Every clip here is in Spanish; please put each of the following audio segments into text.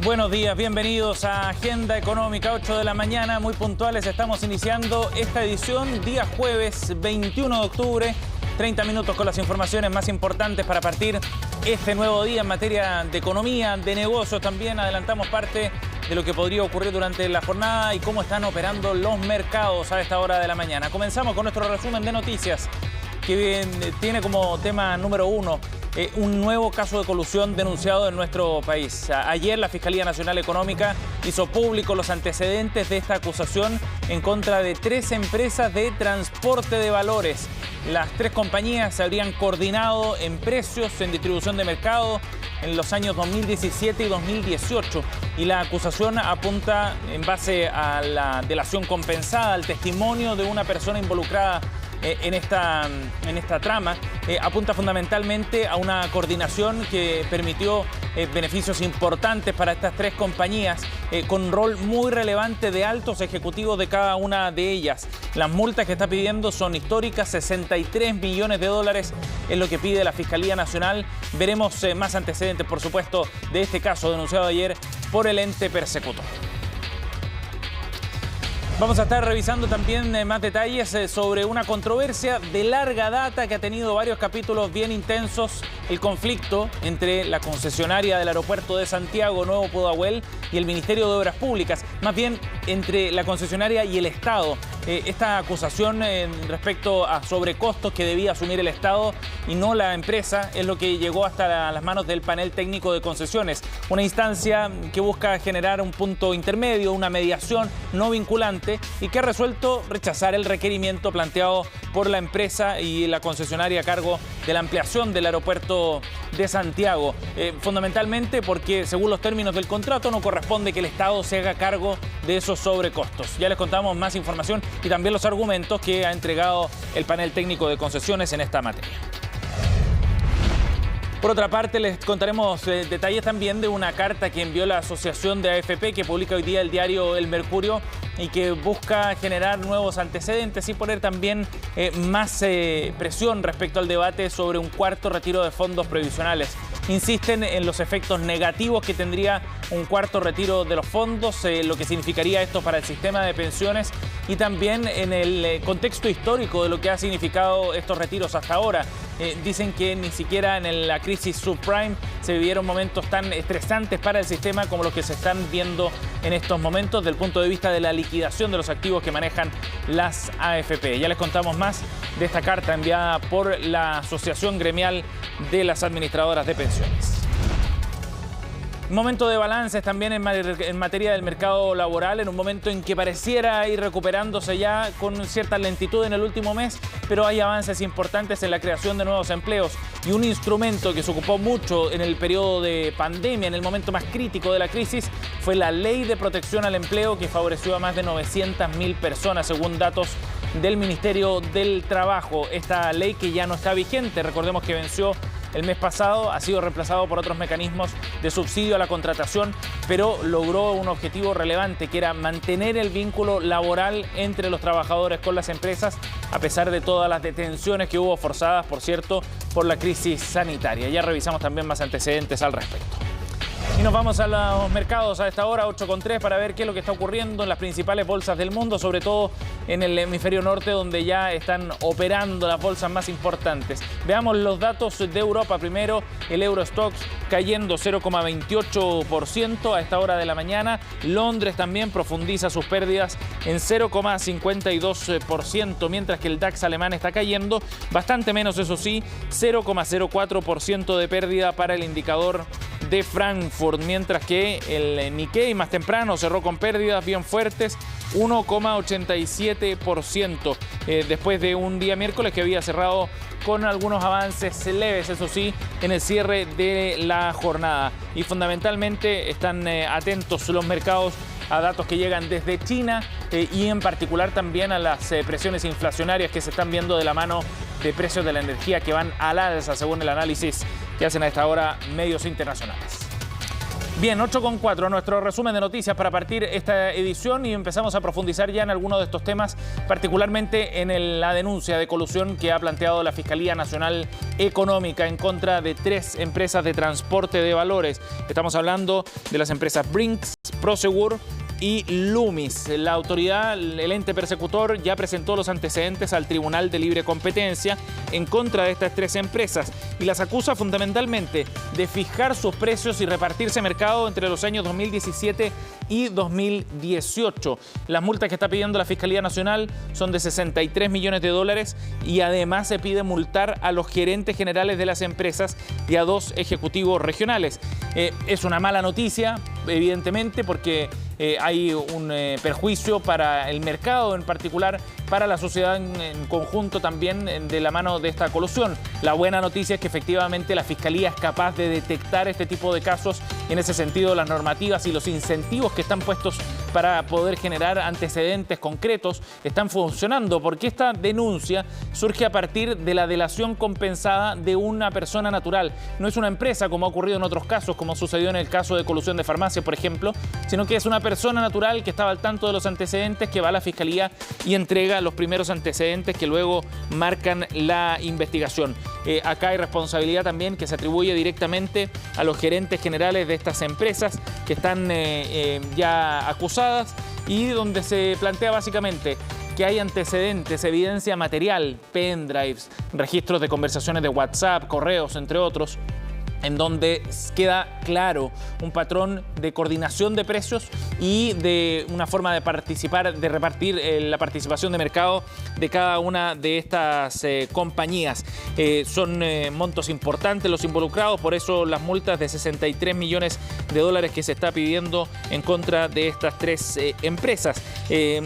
Buenos días, bienvenidos a Agenda Económica, 8 de la mañana, muy puntuales. Estamos iniciando esta edición, día jueves 21 de octubre, 30 minutos con las informaciones más importantes para partir este nuevo día en materia de economía, de negocios también. Adelantamos parte de lo que podría ocurrir durante la jornada y cómo están operando los mercados a esta hora de la mañana. Comenzamos con nuestro resumen de noticias, que tiene como tema número uno un nuevo caso de colusión denunciado en nuestro país. Ayer la Fiscalía Nacional Económica hizo público los antecedentes de esta acusación en contra de 3 empresas de transporte de valores. Las 3 compañías se habrían coordinado en precios, en distribución de mercado en los años 2017 y 2018. Y la acusación apunta en base a la delación compensada, al testimonio de una persona involucrada en esta trama. Apunta fundamentalmente a una coordinación que permitió beneficios importantes para estas 3 compañías, con un rol muy relevante de altos ejecutivos de cada una de ellas. Las multas que está pidiendo son históricas, 63 millones de dólares es lo que pide la Fiscalía Nacional. Veremos más antecedentes, por supuesto, de este caso denunciado ayer por el ente persecutor. Vamos a estar revisando también más detalles sobre una controversia de larga data que ha tenido varios capítulos bien intensos. El conflicto entre la concesionaria del aeropuerto de Santiago, Nuevo Pudahuel, y el Ministerio de Obras Públicas. Más bien entre la concesionaria y el Estado. Esta acusación respecto a sobrecostos que debía asumir el Estado y no la empresa es lo que llegó hasta las manos del panel técnico de concesiones. Una instancia que busca generar un punto intermedio, una mediación no vinculante, y que ha resuelto rechazar el requerimiento planteado por la empresa y la concesionaria a cargo de la ampliación del aeropuerto de Santiago. Fundamentalmente porque, según los términos del contrato, no corresponde que el Estado se haga cargo de esos sobrecostos. Ya les contamos más información y también los argumentos que ha entregado el panel técnico de concesiones en esta materia. Por otra parte, les contaremos detalles también de una carta que envió la Asociación de AFP, que publica hoy día el diario El Mercurio, y que busca generar nuevos antecedentes y poner también más presión respecto al debate sobre un cuarto retiro de fondos previsionales. Insisten en los efectos negativos que tendría un cuarto retiro de los fondos, lo que significaría esto para el sistema de pensiones, y también en el contexto histórico de lo que ha significado estos retiros hasta ahora. Dicen que ni siquiera en la crisis subprime se vivieron momentos tan estresantes para el sistema como los que se están viendo en estos momentos desde el punto de vista de la liquidación de los activos que manejan las AFP. Ya les contamos más de esta carta enviada por la Asociación Gremial de las Administradoras de Pensiones. Momento de balances también en materia del mercado laboral, en un momento en que pareciera ir recuperándose ya con cierta lentitud en el último mes, pero hay avances importantes en la creación de nuevos empleos. Y un instrumento que se ocupó mucho en el periodo de pandemia, en el momento más crítico de la crisis, fue la Ley de Protección al Empleo, que favoreció a más de 900.000 personas, según datos del Ministerio del Trabajo. Esta ley, que ya no está vigente, recordemos que venció el mes pasado, ha sido reemplazado por otros mecanismos de subsidio a la contratación, pero logró un objetivo relevante, que era mantener el vínculo laboral entre los trabajadores con las empresas, a pesar de todas las detenciones que hubo, forzadas, por cierto, por la crisis sanitaria. Ya revisamos también más antecedentes al respecto. Y nos vamos a los mercados a esta hora, 8:03, para ver qué es lo que está ocurriendo en las principales bolsas del mundo, sobre todo en el hemisferio norte, donde ya están operando las bolsas más importantes. Veamos los datos de Europa primero. El Eurostoxx cayendo 0,28% a esta hora de la mañana. Londres también profundiza sus pérdidas en 0,52%, mientras que el DAX alemán está cayendo bastante menos, eso sí, 0,04% de pérdida para el indicador de Frankfurt, mientras que el Nikkei más temprano cerró con pérdidas bien fuertes, 1,87%, después de un día miércoles que había cerrado con algunos avances leves, eso sí, en el cierre de la jornada. Y fundamentalmente están atentos los mercados a datos que llegan desde China y en particular también a las presiones inflacionarias que se están viendo de la mano de precios de la energía que van al alza, según el análisis que hacen a esta hora medios internacionales. Bien, 8:04, nuestro resumen de noticias para partir esta edición y empezamos a profundizar ya en algunos de estos temas, particularmente en la denuncia de colusión que ha planteado la Fiscalía Nacional Económica en contra de 3 empresas de transporte de valores. Estamos hablando de las empresas Brinks, Prosegur y Loomis. La autoridad, el ente persecutor, ya presentó los antecedentes al Tribunal de Libre Competencia en contra de estas 3 empresas y las acusa fundamentalmente de fijar sus precios y repartirse mercado entre los años 2017 y 2018. Las multas que está pidiendo la Fiscalía Nacional son de 63 millones de dólares y además se pide multar a los gerentes generales de las empresas y a 2 ejecutivos regionales. Es una mala noticia, evidentemente, porque hay un perjuicio para el mercado, en particular para la sociedad en conjunto también de la mano de esta colusión. La buena noticia es que efectivamente la Fiscalía es capaz de detectar este tipo de casos. En ese sentido, las normativas y los incentivos que están puestos para poder generar antecedentes concretos están funcionando, porque esta denuncia surge a partir de la delación compensada de una persona natural. No es una empresa, como ha ocurrido en otros casos, como sucedió en el caso de colusión de farmacias, por ejemplo, sino que es una persona natural que estaba al tanto de los antecedentes, que va a la Fiscalía y entrega los primeros antecedentes que luego marcan la investigación. Acá hay responsabilidad también que se atribuye directamente a los gerentes generales de estas empresas que están ya acusadas y donde se plantea básicamente que hay antecedentes, evidencia material, pendrives, registros de conversaciones de WhatsApp, correos, entre otros, en donde queda claro un patrón de coordinación de precios y de una forma de participar, de repartir la participación de mercado de cada una de estas compañías. Son montos importantes los involucrados, por eso las multas de 63 millones de dólares que se está pidiendo en contra de estas 3 empresas.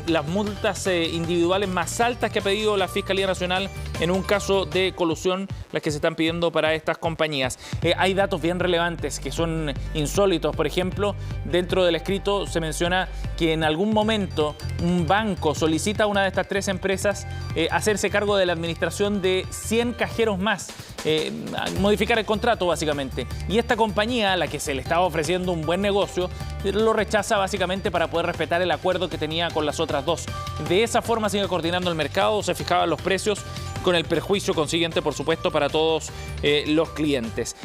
Las multas individuales más altas que ha pedido la Fiscalía Nacional en un caso de colusión, las que se están pidiendo para estas compañías. Hay datos bien relevantes que son insólitos. Por ejemplo, dentro del escrito se menciona que en algún momento un banco solicita a una de estas 3 empresas hacerse cargo de la administración de 100 cajeros más, modificar el contrato básicamente. Y esta compañía, a la que se le estaba ofreciendo un buen negocio, lo rechaza básicamente para poder respetar el acuerdo que tenía con las otras 2. De esa forma sigue coordinando el mercado, se fijaban los precios con el perjuicio consiguiente, por supuesto, para todos los clientes.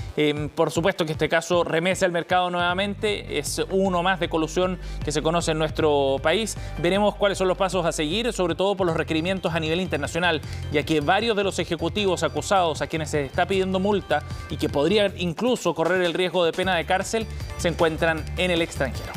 Por supuesto que este caso remece al mercado nuevamente, es uno más de colusión que se conoce en nuestro país. Veremos cuáles son los pasos a seguir, sobre todo por los requerimientos a nivel internacional, ya que varios de los ejecutivos acusados a quienes se está pidiendo multa y que podrían incluso correr el riesgo de pena de cárcel se encuentran en el extranjero.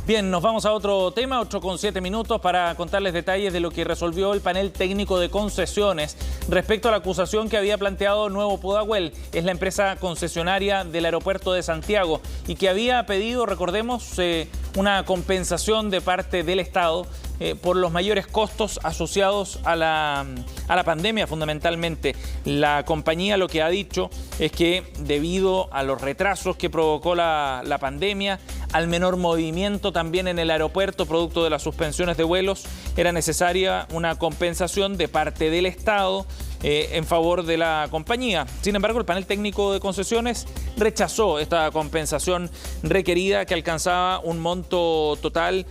Bien, nos vamos a otro tema, 8:07 minutos, para contarles detalles de lo que resolvió el panel técnico de concesiones respecto a la acusación que había planteado Nuevo Pudahuel. Es la empresa concesionaria del aeropuerto de Santiago y que había pedido, recordemos, una compensación de parte del Estado por los mayores costos asociados a la pandemia, fundamentalmente. La compañía lo que ha dicho es que debido a los retrasos que provocó la pandemia, al menor movimiento también en el aeropuerto producto de las suspensiones de vuelos, era necesaria una compensación de parte del Estado en favor de la compañía. Sin embargo, el panel técnico de concesiones rechazó esta compensación requerida, que alcanzaba un monto total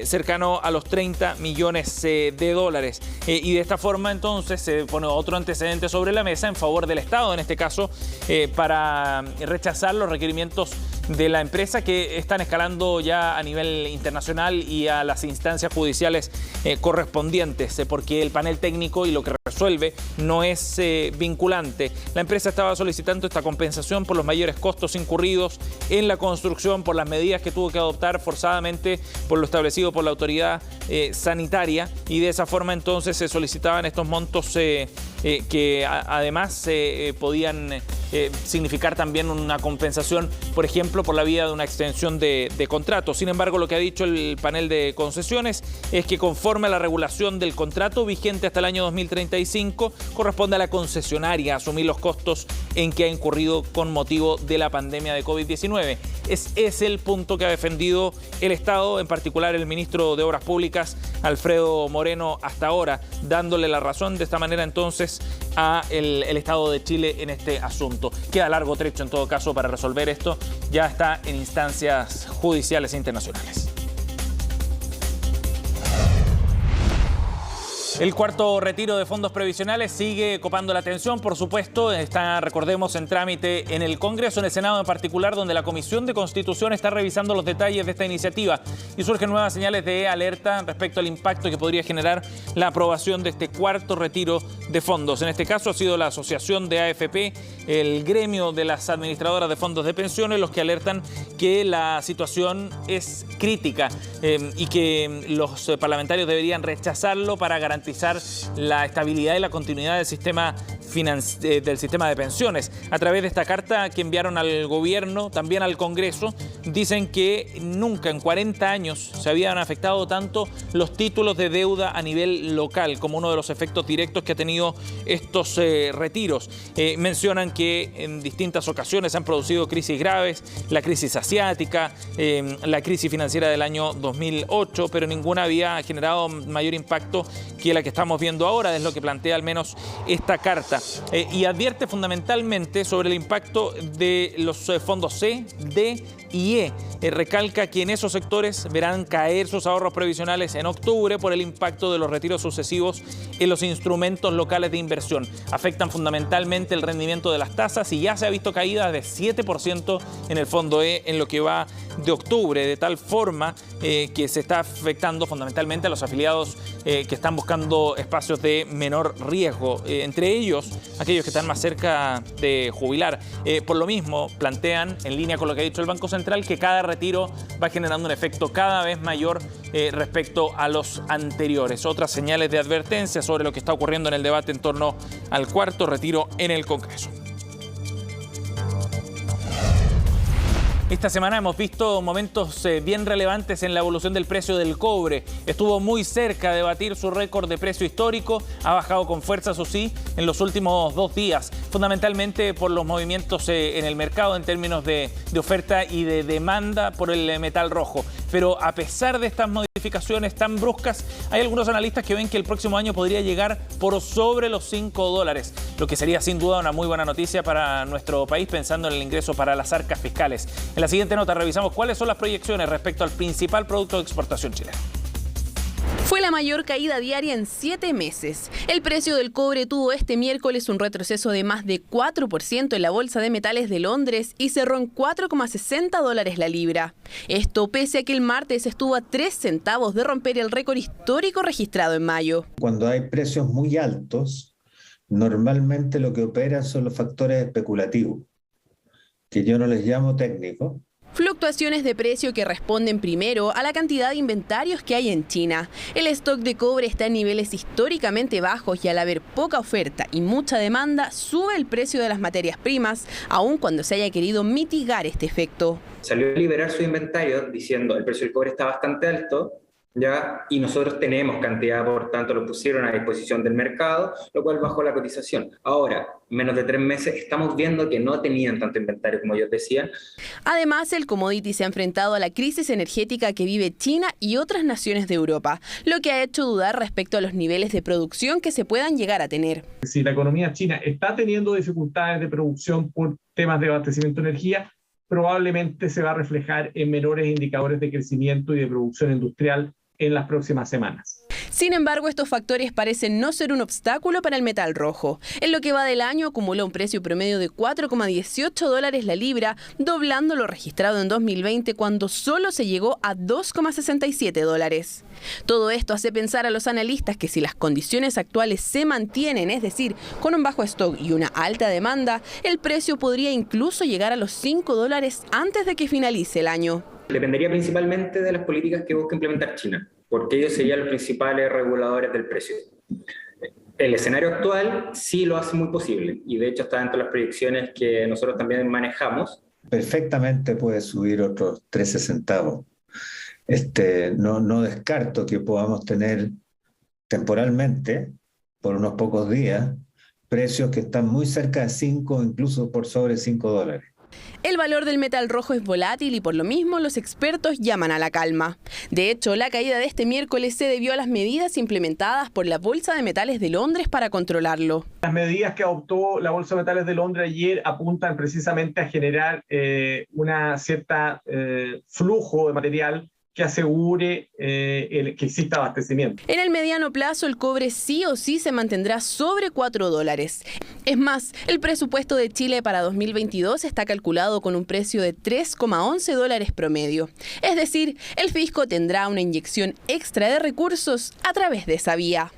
cercano a los 30 millones de dólares. Y de esta forma entonces se pone otro antecedente sobre la mesa en favor del Estado, en este caso, para rechazar los requerimientos de la empresa, que están escalando ya a nivel internacional y a las instancias judiciales correspondientes, porque el panel técnico y lo que resuelve no es vinculante. La empresa estaba solicitando esta compensación por los mayores costos incurridos en la construcción, por las medidas que tuvo que adoptar forzadamente por lo establecido por la autoridad sanitaria, y de esa forma entonces se solicitaban estos montos que además podían significar también una compensación, por ejemplo, por la vía de una extensión de contrato. Sin embargo, lo que ha dicho el panel de concesiones es que conforme a la regulación del contrato vigente hasta el año 2035, corresponde a la concesionaria asumir los costos en que ha incurrido con motivo de la pandemia de COVID-19. Es el punto que ha defendido el Estado, en particular el ministro de Obras Públicas, Alfredo Moreno, hasta ahora, dándole la razón de esta manera entonces a el Estado de Chile en este asunto. Queda largo trecho en todo caso para resolver esto, ya está en instancias judiciales e internacionales. El cuarto retiro de fondos previsionales sigue copando la atención, por supuesto. Está, recordemos, en trámite en el Congreso, en el Senado en particular, donde la Comisión de Constitución está revisando los detalles de esta iniciativa. Y surgen nuevas señales de alerta respecto al impacto que podría generar la aprobación de este cuarto retiro de fondos. En este caso ha sido la Asociación de AFP, el gremio de las administradoras de fondos de pensiones, los que alertan que la situación es crítica y que los parlamentarios deberían rechazarlo para garantizar la estabilidad y la continuidad del sistema de pensiones. A través de esta carta que enviaron al gobierno, también al Congreso, dicen que nunca en 40 años se habían afectado tanto los títulos de deuda a nivel local, como uno de los efectos directos que ha tenido estos retiros. Mencionan que en distintas ocasiones se han producido crisis graves, la crisis asiática, la crisis financiera del año 2008, pero ninguna había generado mayor impacto que la que estamos viendo ahora, es lo que plantea al menos esta carta. Y advierte fundamentalmente sobre el impacto de los fondos C, D y E. Recalca que en esos sectores verán caer sus ahorros previsionales en octubre por el impacto de los retiros sucesivos en los instrumentos locales de inversión. Afectan fundamentalmente el rendimiento de las tasas y ya se ha visto caídas de 7% en el fondo E en lo que va de octubre, de tal forma que se está afectando fundamentalmente a los afiliados que están buscando espacios de menor riesgo, entre ellos aquellos que están más cerca de jubilar. Por lo mismo, plantean, en línea con lo que ha dicho el Banco Central, que cada retiro va generando un efecto cada vez mayor respecto a los anteriores. Otras señales de advertencia sobre lo que está ocurriendo en el debate en torno al cuarto retiro en el Congreso. Esta semana hemos visto momentos bien relevantes en la evolución del precio del cobre. Estuvo muy cerca de batir su récord de precio histórico. Ha bajado con fuerza, eso sí, en los últimos 2 días. Fundamentalmente por los movimientos en el mercado en términos de oferta y de demanda por el metal rojo. Pero a pesar de estas modificaciones tan bruscas, hay algunos analistas que ven que el próximo año podría llegar por sobre los $5, lo que sería sin duda una muy buena noticia para nuestro país, pensando en el ingreso para las arcas fiscales. En la siguiente nota revisamos cuáles son las proyecciones respecto al principal producto de exportación chileno. Fue la mayor caída diaria en 7 meses. El precio del cobre tuvo este miércoles un retroceso de más de 4% en la Bolsa de Metales de Londres y cerró en $4,60 la libra. Esto pese a que el martes estuvo a 3 centavos de romper el récord histórico registrado en mayo. Cuando hay precios muy altos, normalmente lo que operan son los factores especulativos, que yo no les llamo técnicos. Fluctuaciones de precio que responden primero a la cantidad de inventarios que hay en China. El stock de cobre está en niveles históricamente bajos y al haber poca oferta y mucha demanda, sube el precio de las materias primas, aun cuando se haya querido mitigar este efecto. Salió a liberar su inventario diciendo el precio del cobre está bastante alto, ¿ya? Y nosotros tenemos cantidad, por tanto lo pusieron a disposición del mercado, lo cual bajó la cotización. Ahora, menos de 3 meses, estamos viendo que no tenían tanto inventario como ellos decían. Además, el commodity se ha enfrentado a la crisis energética que vive China y otras naciones de Europa, lo que ha hecho dudar respecto a los niveles de producción que se puedan llegar a tener. Si la economía china está teniendo dificultades de producción por temas de abastecimiento de energía, probablemente se va a reflejar en menores indicadores de crecimiento y de producción industrial en las próximas semanas. Sin embargo, estos factores parecen no ser un obstáculo para el metal rojo. En lo que va del año acumuló un precio promedio de $4,18 la libra, doblando lo registrado en 2020 cuando solo se llegó a $2,67. Todo esto hace pensar a los analistas que si las condiciones actuales se mantienen, es decir, con un bajo stock y una alta demanda, el precio podría incluso llegar a los $5 antes de que finalice el año. Dependería principalmente de las políticas que busca implementar China, porque ellos serían los principales reguladores del precio. El escenario actual sí lo hace muy posible, y de hecho está dentro de las proyecciones que nosotros también manejamos. Perfectamente puede subir otros 13 centavos. No descarto que podamos tener temporalmente, por unos pocos días, precios que están muy cerca de 5, incluso por sobre $5. El valor del metal rojo es volátil y por lo mismo los expertos llaman a la calma. De hecho, la caída de este miércoles se debió a las medidas implementadas por la Bolsa de Metales de Londres para controlarlo. Las medidas que adoptó la Bolsa de Metales de Londres ayer apuntan precisamente a generar una cierta flujo de material que asegure que exista abastecimiento. En el mediano plazo, el cobre sí o sí se mantendrá sobre $4. Es más, el presupuesto de Chile para 2022 está calculado con un precio de $3,11 promedio. Es decir, el fisco tendrá una inyección extra de recursos a través de esa vía.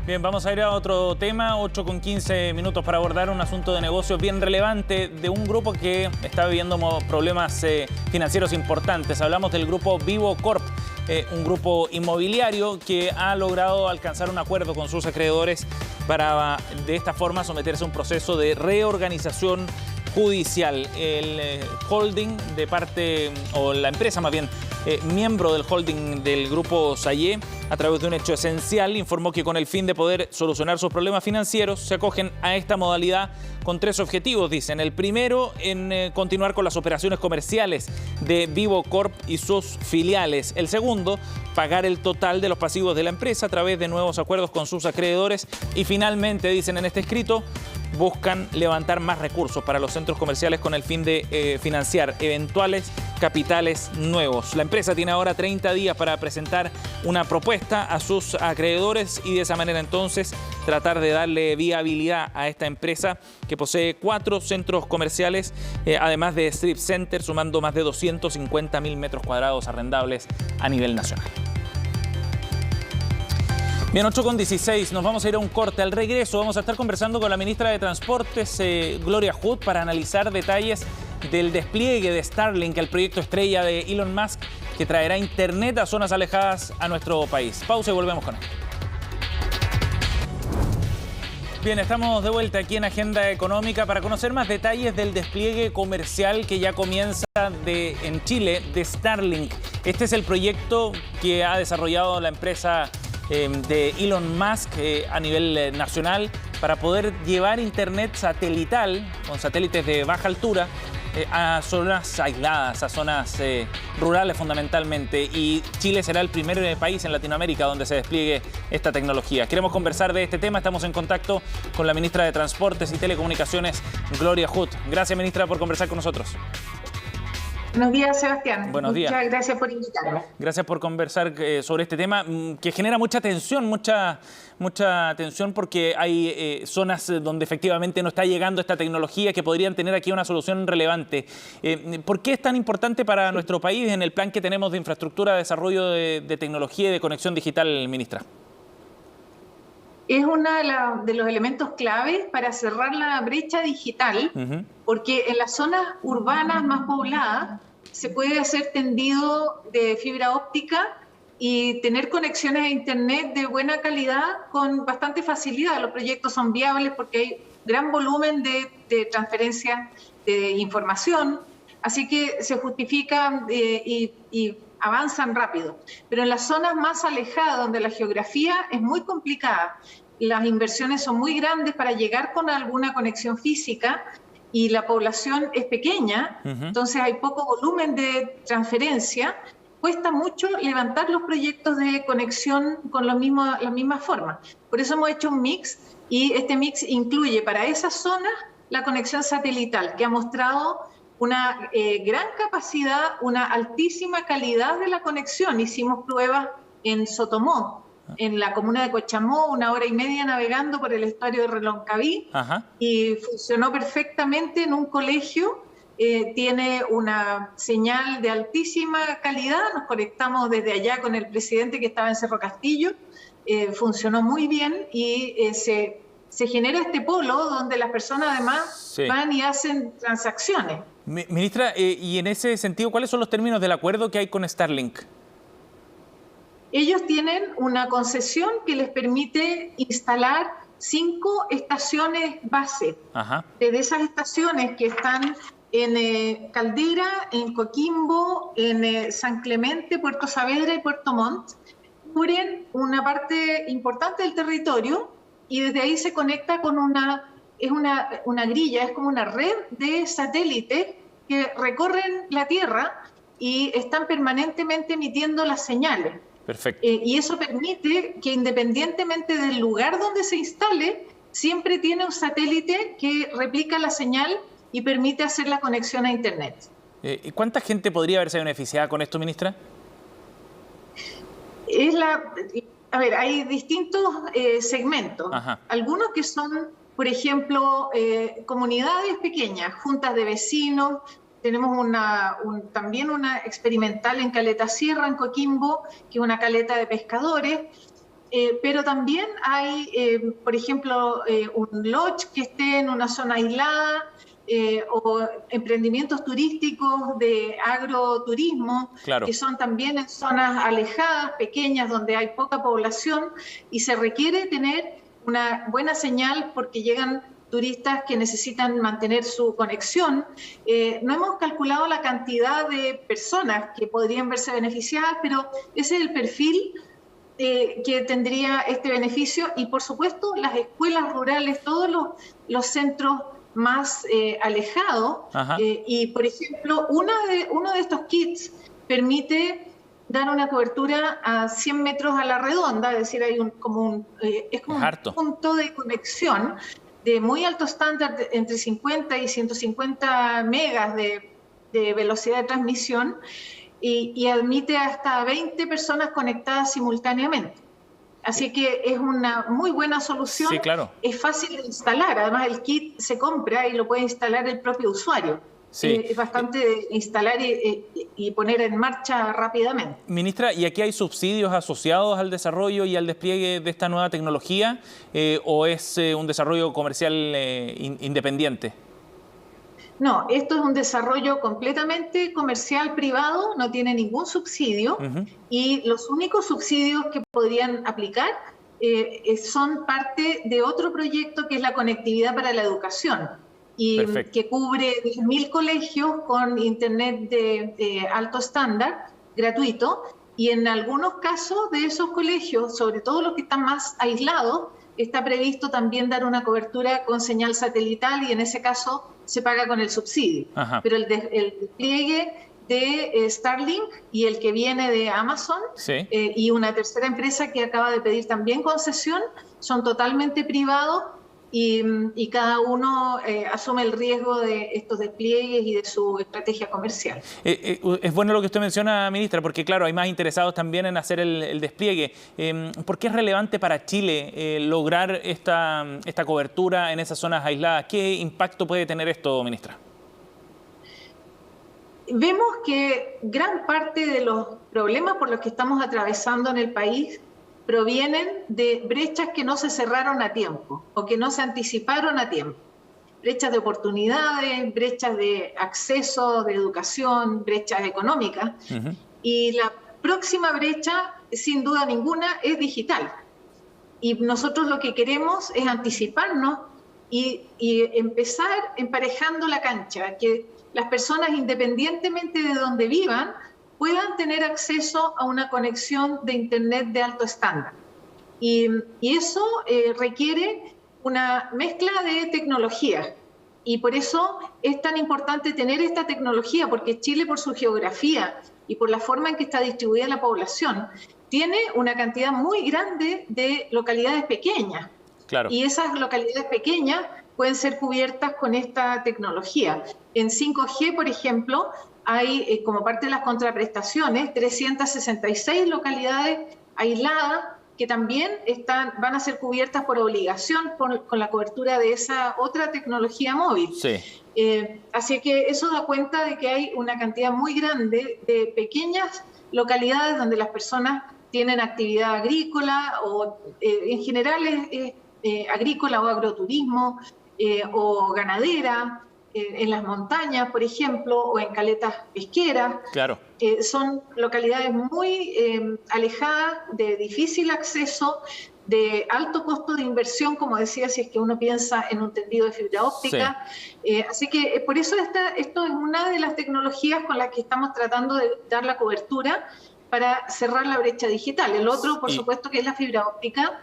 Bien, vamos a ir a otro tema, 8:15 para abordar un asunto de negocios bien relevante de un grupo que está viviendo problemas financieros importantes. Hablamos del grupo Vivo Corp, un grupo inmobiliario que ha logrado alcanzar un acuerdo con sus acreedores para de esta forma someterse a un proceso de reorganización judicial. El holding de parte, o la empresa más bien, miembro del holding del grupo Sayé, a través de un hecho esencial, informó que con el fin de poder solucionar sus problemas financieros, se acogen a esta modalidad con 3 objetivos, dicen. El primero, en continuar con las operaciones comerciales de Vivo Corp y sus filiales. El segundo, pagar el total de los pasivos de la empresa a través de nuevos acuerdos con sus acreedores. Y finalmente, dicen en este escrito, buscan levantar más recursos para los centros comerciales con el fin de financiar eventuales capitales nuevos. La empresa tiene ahora 30 días para presentar una propuesta a sus acreedores y de esa manera entonces tratar de darle viabilidad a esta empresa que posee 4 centros comerciales, además de strip center, sumando más de 250.000 metros cuadrados arrendables a nivel nacional. Bien, 8:16, nos vamos a ir a un corte. Al regreso vamos a estar conversando con la ministra de Transportes, Gloria Hood, para analizar detalles del despliegue de Starlink, el proyecto estrella de Elon Musk, que traerá internet a zonas alejadas a nuestro país. Pausa y volvemos con esto. Bien, estamos de vuelta aquí en Agenda Económica para conocer más detalles del despliegue comercial que ya comienza en Chile de Starlink. Este es el proyecto que ha desarrollado la empresa de Elon Musk a nivel nacional para poder llevar internet satelital con satélites de baja altura a zonas aisladas, a zonas rurales fundamentalmente, y Chile será el primer país en Latinoamérica donde se despliegue esta tecnología. Queremos conversar de este tema, estamos en contacto con la ministra de Transportes y Telecomunicaciones, Gloria Hood. Gracias, ministra, por conversar con nosotros. Buenos días, Sebastián. Buenos días. Muchas gracias por invitarme. Gracias por conversar sobre este tema que genera mucha tensión, mucha tensión porque hay zonas donde efectivamente no está llegando esta tecnología que podrían tener aquí una solución relevante. ¿Por qué es tan importante para nuestro país en el plan que tenemos de infraestructura, de desarrollo de tecnología y de conexión digital, ministra? Es uno de los elementos claves para cerrar la brecha digital, porque en las zonas urbanas más pobladas se puede hacer tendido de fibra óptica y tener conexiones a internet de buena calidad con bastante facilidad. Los proyectos son viables porque hay gran volumen de transferencia de información, así que se justifican y avanzan rápido. Pero en las zonas más alejadas, donde la geografía es muy complicada, las inversiones son muy grandes para llegar con alguna conexión física y la población es pequeña, entonces hay poco volumen de transferencia, cuesta mucho levantar los proyectos de conexión con la misma forma. Por eso hemos hecho un mix, y este mix incluye para esas zonas la conexión satelital, que ha mostrado una gran capacidad, una altísima calidad de la conexión. Hicimos pruebas en Sotomó, en la comuna de Cochamó, 1 hora y media navegando por el estuario de Reloncaví, y funcionó perfectamente en un colegio. Tiene una señal de altísima calidad. Nos conectamos desde allá con el presidente que estaba en Cerro Castillo. Funcionó muy bien y se genera este polo donde las personas además van y hacen transacciones. Ministra, y en ese sentido, ¿cuáles son los términos del acuerdo que hay con Starlink? Ellos tienen una concesión que les permite instalar 5 estaciones base. Desde esas estaciones que están en Caldera, en Coquimbo, en San Clemente, Puerto Saavedra y Puerto Montt, cubren una parte importante del territorio y desde ahí se conecta con una es una grilla, es como una red de satélites que recorren la Tierra y están permanentemente emitiendo las señales. Perfecto. Y eso permite que independientemente del lugar donde se instale, siempre tiene un satélite que replica la señal y permite hacer la conexión a Internet. ¿Cuánta gente podría verse beneficiada con esto, ministra? A ver, hay distintos segmentos. Ajá. Algunos que son, por ejemplo, comunidades pequeñas, juntas de vecinos. Tenemos también una experimental en Caleta Sierra, en Coquimbo, que es una caleta de pescadores. Pero también hay, por ejemplo, un lodge que esté en una zona aislada, o emprendimientos turísticos de agroturismo, claro, que son también en zonas alejadas, pequeñas, donde hay poca población, y se requiere tener una buena señal porque llegan turistas que necesitan mantener su conexión. No hemos calculado la cantidad de personas que podrían verse beneficiadas, pero ese es el perfil que tendría este beneficio, y por supuesto las escuelas rurales, todos los centros más alejados, y por ejemplo uno de estos kits permite dar una cobertura a 100 metros a la redonda, es decir, hay como un punto de conexión de muy alto estándar, entre 50 y 150 megas de velocidad de transmisión, y admite hasta 20 personas conectadas simultáneamente. Así que es una muy buena solución. Sí, claro. Es fácil de instalar, además el kit se compra y lo puede instalar el propio usuario. Sí. Es bastante de instalar y poner en marcha rápidamente. Ministra, ¿y aquí hay subsidios asociados al desarrollo y al despliegue de esta nueva tecnología o es un desarrollo comercial independiente? No, esto es un desarrollo completamente comercial privado, no tiene ningún subsidio, y los únicos subsidios que podrían aplicar son parte de otro proyecto que es la conectividad para la educación, y perfecto, que cubre 10.000 colegios con internet de alto estándar, gratuito, y en algunos casos de esos colegios, sobre todo los que están más aislados, está previsto también dar una cobertura con señal satelital, y en ese caso se paga con el subsidio. Ajá. Pero el despliegue de Starlink y el que viene de Amazon, sí, y una tercera empresa que acaba de pedir también concesión, son totalmente privados, y cada uno asume el riesgo de estos despliegues y de su estrategia comercial. Es bueno lo que usted menciona, ministra, porque claro, hay más interesados también en hacer el despliegue. ¿Por qué es relevante para Chile lograr esta cobertura en esas zonas aisladas? ¿Qué impacto puede tener esto, ministra? Vemos que gran parte de los problemas por los que estamos atravesando en el país provienen de brechas que no se cerraron a tiempo o que no se anticiparon a tiempo. Brechas de oportunidades, brechas de acceso, de educación, brechas económicas. Y la próxima brecha, sin duda ninguna, es digital. Y nosotros lo que queremos es anticiparnos y empezar emparejando la cancha, que las personas, independientemente de donde vivan, puedan tener acceso a una conexión de Internet de alto estándar. Y eso requiere una mezcla de tecnologías. Y por eso es tan importante tener esta tecnología, porque Chile, por su geografía y por la forma en que está distribuida la población, tiene una cantidad muy grande de localidades pequeñas. Claro. Y esas localidades pequeñas pueden ser cubiertas con esta tecnología. En 5G, por ejemplo, hay, como parte de las contraprestaciones, 366 localidades aisladas que también van a ser cubiertas por obligación con la cobertura de esa otra tecnología móvil. Sí. Así que eso da cuenta de que hay una cantidad muy grande de pequeñas localidades donde las personas tienen actividad agrícola o en general es agrícola o agroturismo o ganadera, en las montañas, por ejemplo, o en caletas pesqueras. Claro. Son localidades muy alejadas, de difícil acceso, de alto costo de inversión, como decía, si es que uno piensa en un tendido de fibra óptica. Sí. Así que por eso esto es una de las tecnologías con las que estamos tratando de dar la cobertura para cerrar la brecha digital. El otro, por supuesto, que es la fibra óptica,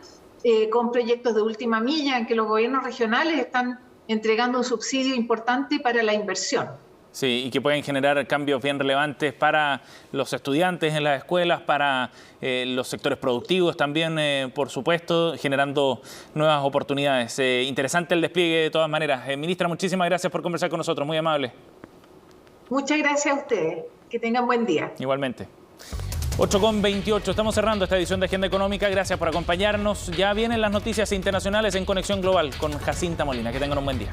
con proyectos de última milla en que los gobiernos regionales están entregando un subsidio importante para la inversión. Sí, y que pueden generar cambios bien relevantes para los estudiantes en las escuelas, para los sectores productivos también, por supuesto, generando nuevas oportunidades. Interesante el despliegue de todas maneras. Ministra, muchísimas gracias por conversar con nosotros, muy amable. Muchas gracias a ustedes. Que tengan buen día. Igualmente. 8:28, estamos cerrando esta edición de Agenda Económica. Gracias por acompañarnos. Ya vienen las noticias internacionales en Conexión Global con Jacinta Molina. Que tengan un buen día.